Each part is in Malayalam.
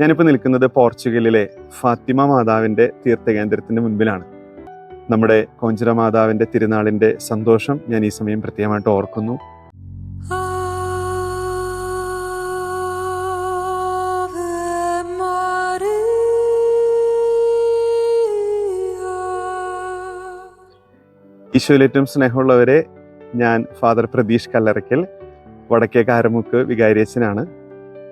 ഞാനിപ്പോൾ നിൽക്കുന്നത് പോർച്ചുഗലിലെ ഫാത്തിമ മാതാവിൻ്റെ തീർത്ഥകേന്ദ്രത്തിൻ്റെ മുൻപിലാണ്. നമ്മുടെ കോഞ്ചിറ മാതാവിൻ്റെ തിരുനാളിൻ്റെ സന്തോഷം ഞാൻ ഈ സമയം പ്രത്യേകമായിട്ട് ഓർക്കുന്നു. ഈശോയിൽ ഏറ്റവും സ്നേഹമുള്ളവരെ, ഞാൻ ഫാദർ പ്രതീഷ് കല്ലറയ്ക്കൽ, വടക്കേ കാരമുക്ക് വികാരിയച്ഛനാണ്.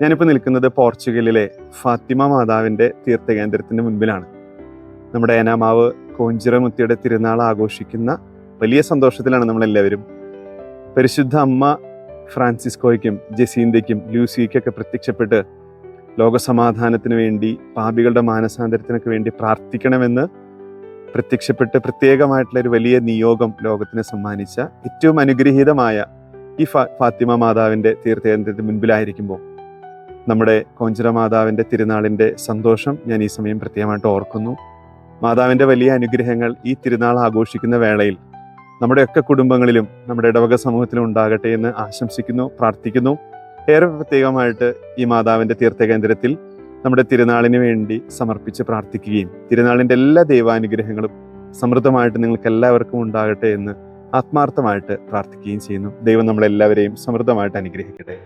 ഞാനിപ്പോൾ നിൽക്കുന്നത് പോർച്ചുഗലിലെ ഫാത്തിമ മാതാവിൻ്റെ തീർത്ഥകേന്ദ്രത്തിൻ്റെ മുൻപിലാണ്. നമ്മുടെ ഏനാമാവ് കോഞ്ചിറമുത്തിയുടെ തിരുനാൾ ആഘോഷിക്കുന്ന വലിയ സന്തോഷത്തിലാണ് നമ്മളെല്ലാവരും. പരിശുദ്ധ അമ്മ ഫ്രാൻസിസ്കോയ്ക്കും ജസീന്തയ്ക്കും ലൂസിയ്ക്കൊക്കെ പ്രത്യക്ഷപ്പെട്ട് ലോകസമാധാനത്തിന് വേണ്ടി, പാപികളുടെ മാനസാന്തരത്തിനൊക്കെ വേണ്ടി പ്രാർത്ഥിക്കണമെന്ന് പ്രത്യക്ഷപ്പെട്ട് പ്രത്യേകമായിട്ടുള്ള ഒരു വലിയ നിയോഗം ലോകത്തിന് സമ്മാനിച്ച ഏറ്റവും അനുഗ്രഹീതമായ ഈ ഫാത്തിമ മാതാവിൻ്റെ തീർത്ഥകേന്ദ്രത്തിന് മുൻപിലായിരിക്കുമ്പോൾ നമ്മുടെ കോഞ്ചിറ മാതാവിൻ്റെ തിരുനാളിൻ്റെ സന്തോഷം ഞാൻ ഈ സമയം പ്രത്യേകമായിട്ട് ഓർക്കുന്നു. മാതാവിൻ്റെ വലിയ അനുഗ്രഹങ്ങൾ ഈ തിരുനാൾ ആഘോഷിക്കുന്ന വേളയിൽ നമ്മുടെയൊക്കെ കുടുംബങ്ങളിലും നമ്മുടെ ഇടവക സമൂഹത്തിലും ഉണ്ടാകട്ടെ എന്ന് ആശംസിക്കുന്നു, പ്രാർത്ഥിക്കുന്നു. ഏറെ പ്രത്യേകമായിട്ട് ഈ മാതാവിൻ്റെ തീർത്ഥകേന്ദ്രത്തിൽ നമ്മുടെ തിരുനാളിന് വേണ്ടി സമർപ്പിച്ച് പ്രാർത്ഥിക്കുകയും തിരുനാളിൻ്റെ എല്ലാ ദൈവാനുഗ്രഹങ്ങളും സമൃദ്ധമായിട്ട് നിങ്ങൾക്ക് എല്ലാവർക്കും ഉണ്ടാകട്ടെ എന്ന് ആത്മാർത്ഥമായിട്ട് പ്രാർത്ഥിക്കുകയും ചെയ്യുന്നു. ദൈവം നമ്മളെല്ലാവരെയും സമൃദ്ധമായിട്ട് അനുഗ്രഹിക്കട്ടെ.